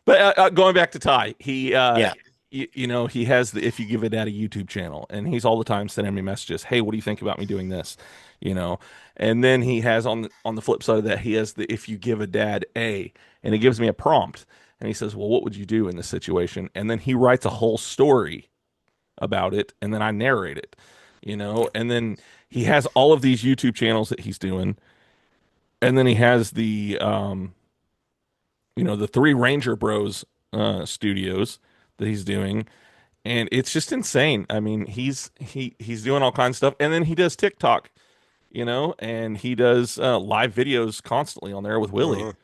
But going back to Ty, Yeah. he has the If You Give It At a YouTube channel, and he's all the time sending me messages. Hey, what do you think about me doing this? You know, and then he has on the flip side of that, he has the If You Give a Dad a, and he gives me a prompt, and he says, well, what would you do in this situation? And then he writes a whole story about it, and then I narrate it. And then he has all of these YouTube channels that he's doing, and then he has the Three Ranger Bros studios that he's doing, and it's just insane. I mean, he's doing all kinds of stuff, and then he does TikTok, and he does live videos constantly on there with Willie. Mhm.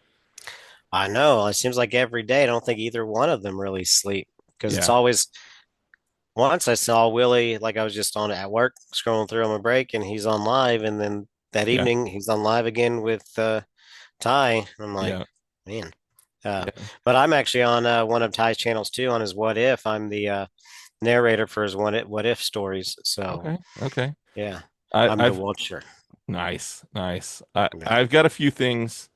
I know. It seems like every day. I don't think either one of them really sleep because it's Yeah, always once I saw Willie, like I was just on at work scrolling through on my break, and he's on live, and then that yeah, evening he's on live again with Ty. I'm like, yeah, man. Uh, yeah. but I'm actually on one of Ty's channels too, on his What If. I'm the narrator for his What If stories. So Okay, okay. yeah, I, I'm the I've Watcher. nice, nice. Yeah. I've got a few things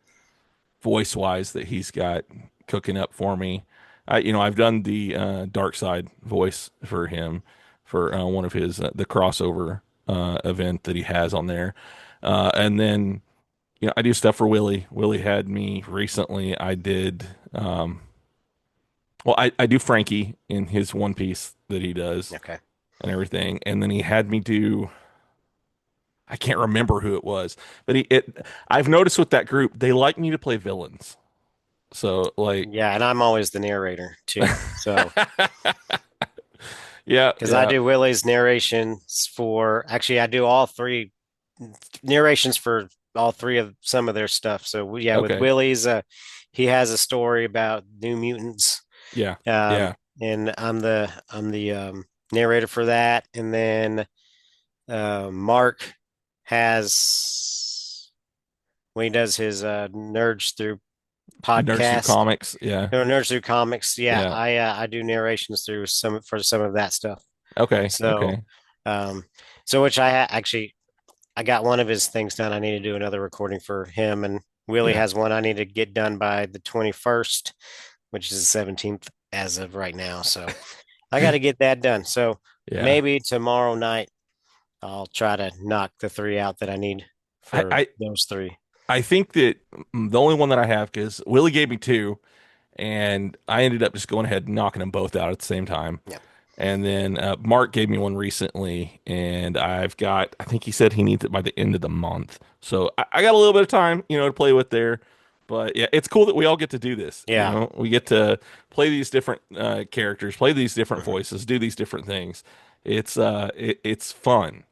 voice wise that he's got cooking up for me. I've done the dark side voice for him for one of his the crossover event that he has on there, and then I do stuff for Willie. Willie had me recently. I did well. I do Frankie in his One Piece that he does Okay. and everything, and then he had me do. I can't remember who it was, but I've noticed with that group they like me to play villains. So like Yeah, and I'm always the narrator too. So yeah, because I yeah. do Willie's narrations for actually I do all three narrations for all three of some of their stuff. So yeah, with Okay. Willie's, he has a story about New Mutants, Yeah. um, Yeah. and I'm the narrator for that. And then Mark has when he does his Nerds Through Nerds through podcast, comics. Yeah. Nerds Through Comics. Yeah, Yeah. I do narrations through some of that stuff. Okay. So, Okay. um, so which actually I got one of his things done. I need to do another recording for him, and Willie Yeah. has one I need to get done by the 21st, which is the 17th as of right now. So I got to get that done. So Yeah. maybe tomorrow night I'll try to knock the three out that I need I, for I those three. I think that the only one that I have because Willie gave me two, and I ended up just going ahead and knocking them both out at the same time. Yeah. And then Mark gave me one recently, and I think he said he needs it by the end of the month. So I got a little bit of time, to play with there. But yeah, it's cool that we all get to do this. Yeah. We get to play these different characters, play these different Mhm. voices, do these different things. It's fun,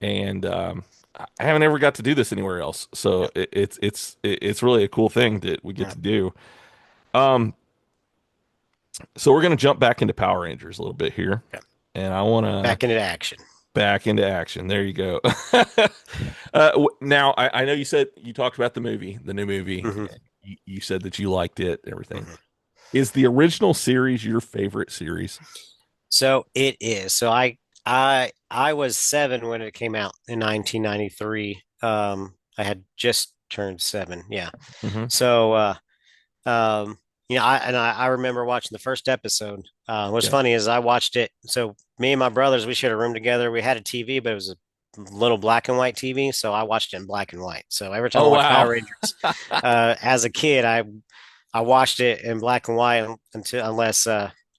and I haven't ever got to do this anywhere else. So Yeah. it's really a cool thing that we get Yeah. to do. Um, so we're gonna jump back into Power Rangers a little bit here, Yeah. and I want to Back into action. back into action. There you go. Now I know you said you talked about the new movie. Hmm. You said that you liked it, everything. Hmm. Is the original series your favorite series? So it is. So I was 7 when it came out in 1993. I had just turned 7. Yeah. Hmm. So, um, I remember watching the first episode. What's Yeah. funny is I watched it. So me and my brothers, we shared a room together. We had a TV, but it was a little black and white TV. So I watched it in black and white. So every time I Oh watched wow. Power Rangers, as a kid, I watched it in black and white unless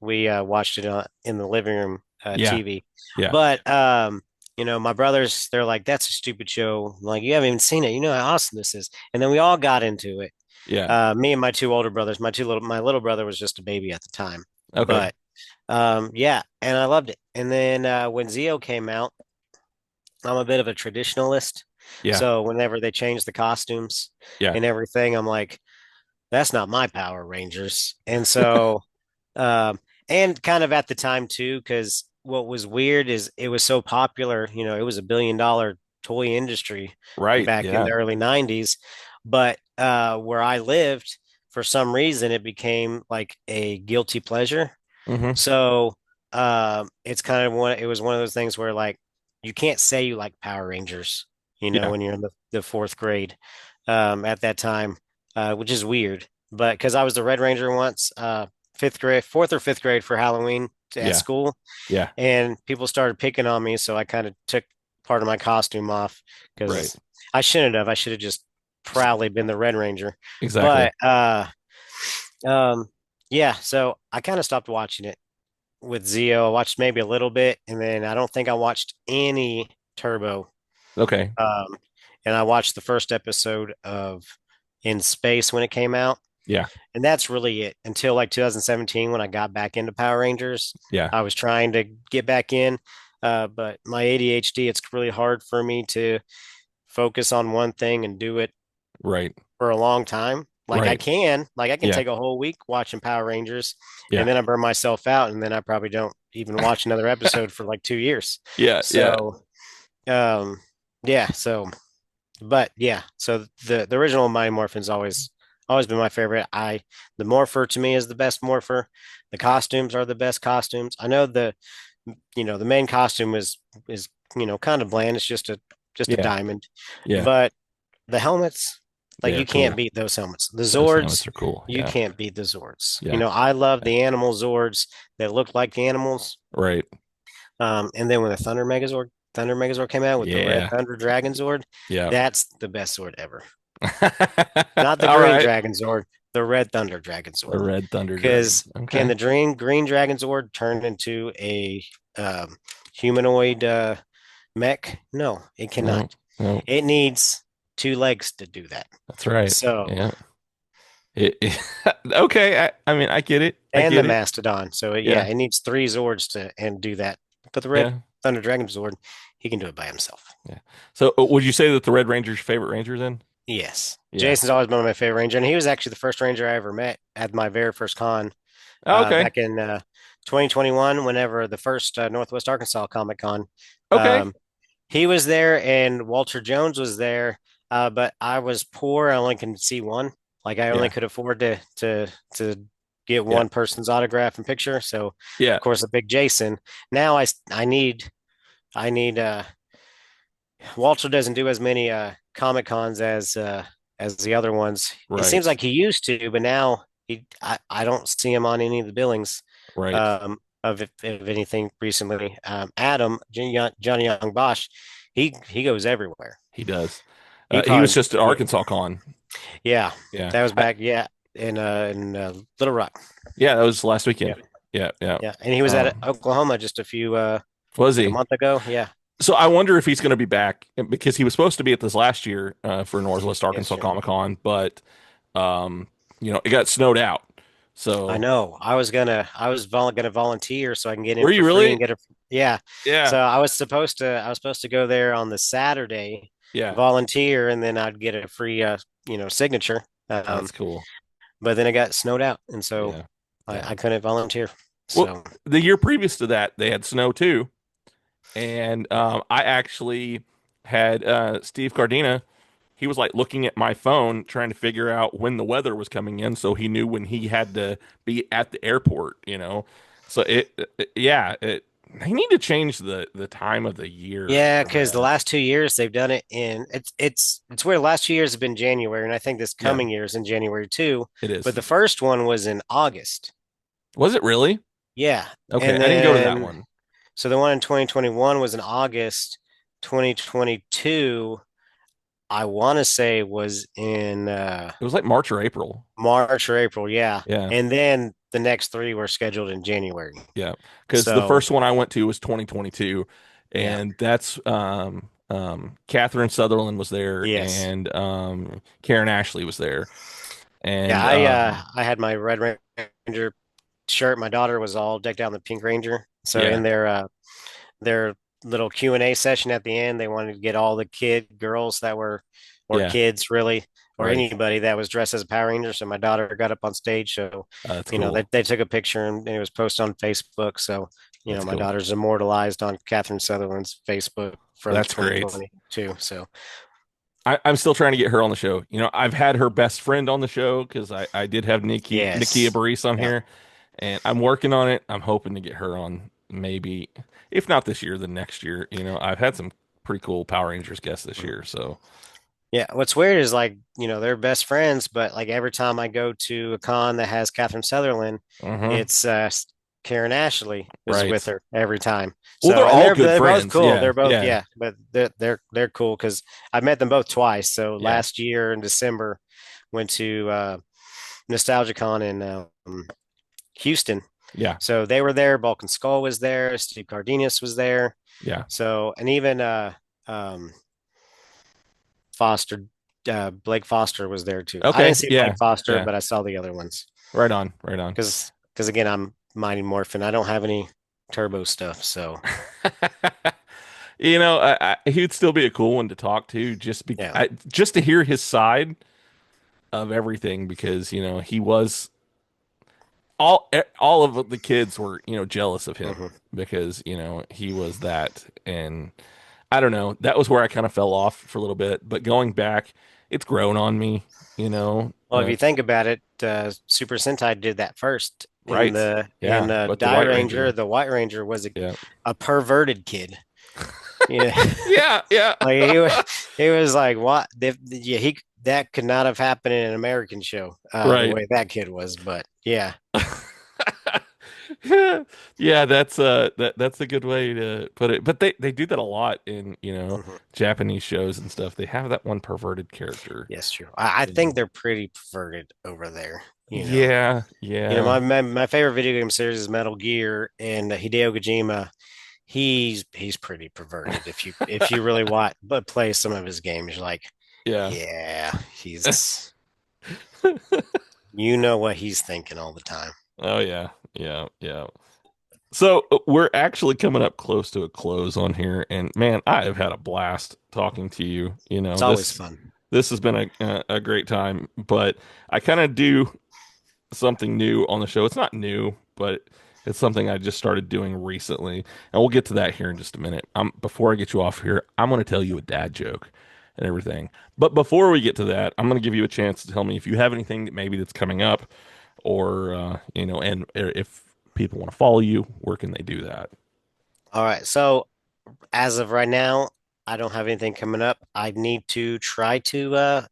we watched it in the living room Yeah. TV. Yeah. But my brothers, they're like, "That's a stupid show. Like, you haven't even seen it. You know how awesome this is." And then we all got into it. Yeah. Me and my two older brothers. My little brother was just a baby at the time, Okay. but yeah, and I loved it. And then when Zeo came out, I'm a bit of a traditionalist, Yeah. so whenever they change the costumes Yeah. and everything, I'm like, that's not my Power Rangers. And so, um, and kind of at the time too, because what was weird is it was so popular. It was $1 billion toy industry Right. back in Yeah. the early '90s, but where I lived, for some reason, it became like a guilty pleasure. Hmm. So it's kind of one. It was one of those things where like you can't say you like Power Rangers, Yeah. when you're in the fourth grade at that time, which is weird. But because I was the Red Ranger once, fifth grade, fourth or fifth grade for Halloween at Yeah. school, Yeah. and people started picking on me, so I kind of took part of my costume off Right. because I shouldn't have. I should have just proudly been the Red Ranger. Exactly. But um, yeah, so I kind of stopped watching it with Zeo. I watched maybe a little bit, and then I don't think I watched any Turbo. Okay. Um, and I watched the first episode of In Space when it came out, Yeah. and that's really it until like 2017 when I got back into Power Rangers. Yeah. I was trying to get back in, but my ADHD, it's really hard for me to focus on one thing and do it Right. for a long time. Right. Like I can Yeah. take a whole week watching Power Rangers, and Yeah. then I burn myself out, and then I probably don't even watch another episode for like 2 years. Yeah. Yeah. So, um, yeah. But yeah. So the original Mighty Morphin's always been my favorite. The Morpher to me is the best Morpher. The costumes are the best costumes. I know the main costume is kind of bland. It's just a Yeah. diamond, Yeah. but the helmets, like They're you can't cool. beat those helmets. The Those helmets Zords, are cool. you Yeah. can't beat the Zords. Yeah. I love Yeah. the animal Zords that look like the animals. Right. And then when the Thunder Megazord came out with the Red Yeah. Thunder Dragon Zord, Yeah. that's the best sword ever. Not the All Green right. Dragon Zord, the Red Thunder Dragon The Zord. Red Thunder Dragon. Because can Okay. the Green Dragon Zord turn into a humanoid mech? No, it No. cannot. No. It needs two legs to do that. That's right. So, Yeah. Okay. I mean, I get it. I and the get it. Mastodon. So yeah, Yeah. it needs three Zords to and do that. But the Red Yeah. Thunder Dragon Zord, he can do it by himself. Yeah. So, would you say that the Red Ranger's your favorite Ranger then? Yes. Yeah. Jason's always been my favorite ranger, and he was actually the first ranger I ever met at my very first con Oh, okay. back in 2021, whenever the first Northwest Arkansas Comic Con. Okay. Um, he was there, and Walter Jones was there, but I was poor. I only could see one. Like I only Yeah. could afford to get Yeah. one person's autograph and picture. So Yeah. of course, a big Jason. Now I need Walter doesn't do as many Comic Cons as the other ones. It seems Right. like he used to, but now I don't see him on any of the billings Right. of anything recently. Adam Johnny Young Bosch, he goes everywhere. He does. He He was probably just at yeah, Arkansas Con. yeah, Yeah. that was back in Little Rock. Yeah, that was last Yeah, weekend. Yeah. Yeah. yeah, and he was at Um, Oklahoma just a few was like a he? month ago. Yeah, So I wonder if he's going to be back because he was supposed to be at this last year for Northwest yes, Arkansas sure. Comic Con, but um, it got snowed out. I So know. I was gonna volunteer so I can get in were for you free and really? get a yeah. So Yeah. I was supposed to go there on the Saturday, Yeah. volunteer, and then I'd get a free signature. Oh, that's cool. But then it got snowed out, and so Yeah. Yeah. I couldn't volunteer. Well, So the year previous to that, they had snow too, and I actually had Steve Cardina. He was like looking at my phone, trying to figure out when the weather was coming in, so he knew when he had to be at the airport. So yeah, They need to change the time of the year Yeah, for because the that. last 2 years they've done it in it's where the last 2 years have been January, and I think this Yeah, coming year is in January too. it But is. the first one was in August. Was it really? Yeah, Okay, and I didn't go to that then one. so the one in 2021 was in August. 2022, I want to say was in It was like March or April. March or April. Yeah, Yeah, and then the next three were scheduled in January. yeah. Because the So first one I went to was 2022, yeah, and that's Catherine Sutherland was there, yes, and Karen Ashley was there, yeah. and I had my Red Ranger shirt. My daughter was all decked out in the Pink Ranger. So yeah, in their little Q&A session at the end, they wanted to get all the girls that were, or yeah, kids really, or right. anybody that was dressed as a Power Ranger. So my daughter got up on stage. So, That's cool. they took a picture and it was posted on Facebook. So, That's my cool. daughter's immortalized on Catherine Sutherland's Facebook from That's great. 2022. So, I'm still trying to get her on the show. I've had her best friend on the show because I did have Nikia yes. Barris on Yeah. here, and I'm working on it. I'm hoping to get her on maybe, if not this year, then next year. I've had some pretty cool Power Rangers guests this year, so Yeah, what's weird is like, they're best friends, but like every time I go to a con that has Catherine Sutherland, uh-huh. it's Karen Ashley is with Right. her every time. Well, they're So, and all they're good they're both friends. cool. Yeah, They're both, yeah, yeah, but they're cool because I've met them both twice. So yeah, last year in December, went to NostalgiaCon in Houston. yeah, So they were there. Bulk and Skull was there. Steve Cardenas was there. yeah. So, and even um, Foster, Blake Foster was there too. I Okay, didn't see yeah, Blake Foster, yeah. but I saw the other ones Right on, right on. because again, I'm Mighty Morphin. I don't have any turbo stuff, so He'd still be a cool one to talk to, yeah. just to hear his side of everything, because he was all of the kids were jealous of him Hmm. because he was that, and I don't know, that was where I kind of fell off for a little bit, but going back, it's grown on me, you know Well, if uh, you think about it, Super Sentai did that first in right, the in yeah, but the Die White Ranger. Ranger, The White Ranger was yeah, a perverted kid. Yeah, yeah, yeah. like he was like what? Yeah, he that could not have happened in an American show, the Right. way that kid was. But yeah. Yeah, that's a good way to put it. But they do that a lot in, Mhm. Japanese shows and stuff. They have that one perverted character. Yes, true. I You know. think they're pretty perverted over there. Yeah, yeah. My favorite video game series is Metal Gear, and Hideo Kojima. He's pretty perverted. If you really want, but play some of his games, you're like, Yeah. yeah, you know what he's thinking all the time. Oh yeah. Yeah, yeah. So we're actually coming up close to a close on here, and man, I have had a blast talking to you. It's always fun. This has been a great time, but I kind of do something new on the show. It's not new, but it's something I just started doing recently, and we'll get to that here in just a minute. Before I get you off here, I'm going to tell you a dad joke and everything. But before we get to that, I'm going to give you a chance to tell me if you have anything that maybe that's coming up, or and if people want to follow you, where can they do that? All right. So as of right now, I don't have anything coming up. I need to try to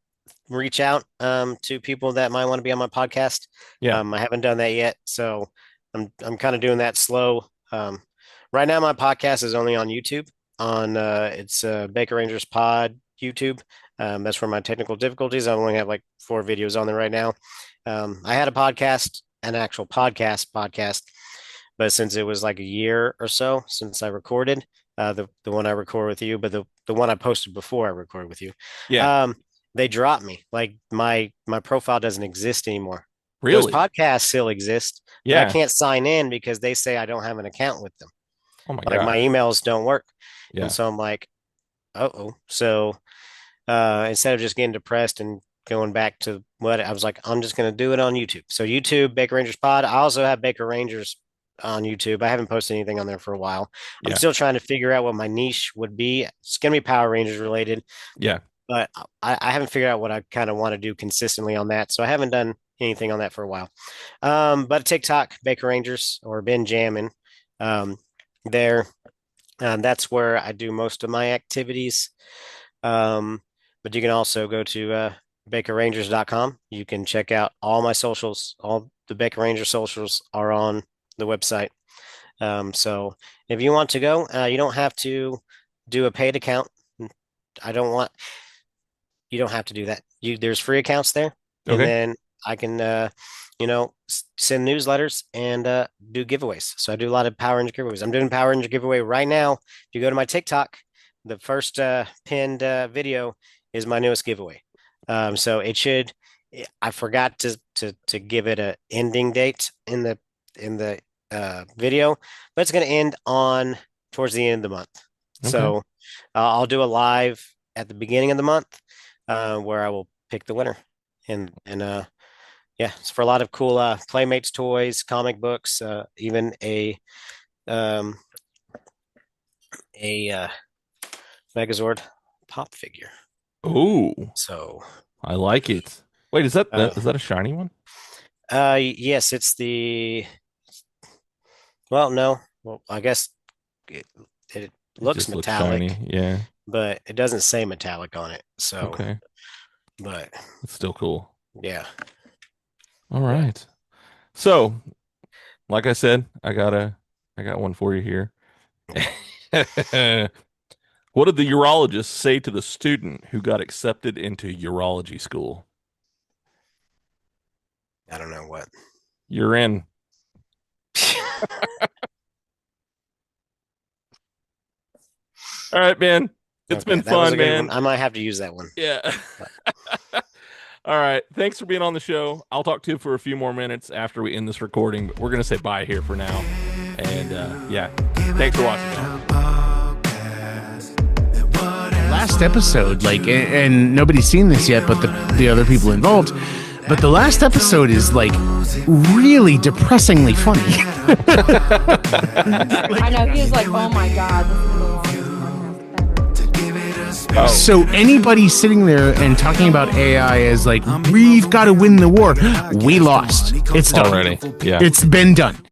reach out to people that might want to be on my podcast. Yeah, I haven't done that yet, so I'm kind of doing that slow. Right now, my podcast is only on YouTube. On it's Baker Rangers Pod YouTube. That's where my technical difficulties. I only have like 4 videos on there right now. I had a podcast, an actual podcast, but since it was like a year or so since I recorded the one I record with you, but the one I posted before I recorded with you, yeah, um, they dropped me. Like my profile doesn't exist anymore. Those really, podcasts still exist, but I yeah. can't sign in because they say I don't have an account with them. Oh my Like my gosh, emails don't work, and yeah, so I'm like, oh. So instead of just getting depressed and going back to what I was like, I'm just going to do it on YouTube. So YouTube, Baker Rangers Pod. I also have Baker Rangers on YouTube. I haven't posted anything on there for a while. I'm yeah, still trying to figure out what my niche would be. It's going to be Power Rangers related, yeah. but I haven't figured out what I kind of want to do consistently on that. So I haven't done anything on that for a while. But TikTok, Baker Rangers or Ben Jammin. Um, there. That's where I do most of my activities. But you can also go to bakerrangers.com. You can check out all my socials. All the Baker Ranger socials are on the website. So if you want to go, you don't have to do a paid account. You don't have to do that. There's free accounts there, and then I can send newsletters and do giveaways. So I do a lot of Power Ranger giveaways. I'm doing Power Ranger giveaway right now. If you go to my TikTok, the first pinned video is my newest giveaway. So it should. I forgot to give it a ending date in the video, but it's going to end on towards the end of the month. Okay. So I'll do a live at the beginning of the month where I will pick the winner, and yeah, it's for a lot of cool Playmates toys, comic books, even a Megazord pop figure. Oh, so I like it. Wait, is that a shiny one? Yes, it's the. Well, no. Well, I guess it looks metallic. Looks shiny. Yeah, but it doesn't say metallic on it. So okay, but it's still cool. Yeah. All right. So, like I said, I got one for you here. What did the urologist say to the student who got accepted into urology school? I don't know what. You're in. All right, man. It's been fun, man. I might have to use that one. Yeah. All right. Thanks for being on the show. I'll talk to you for a few more minutes after we end this recording, but we're going to say bye here for now. And yeah, thanks for watching, man. Last episode, like, and nobody's seen this yet, but the other people involved. But the last episode is like really depressingly funny. I know, he was like, oh my god, this is the longest podcast ever. Oh. So anybody sitting there and talking about AI as like, we've got to win the war. We lost. It's done. Already. Yeah. It's been done.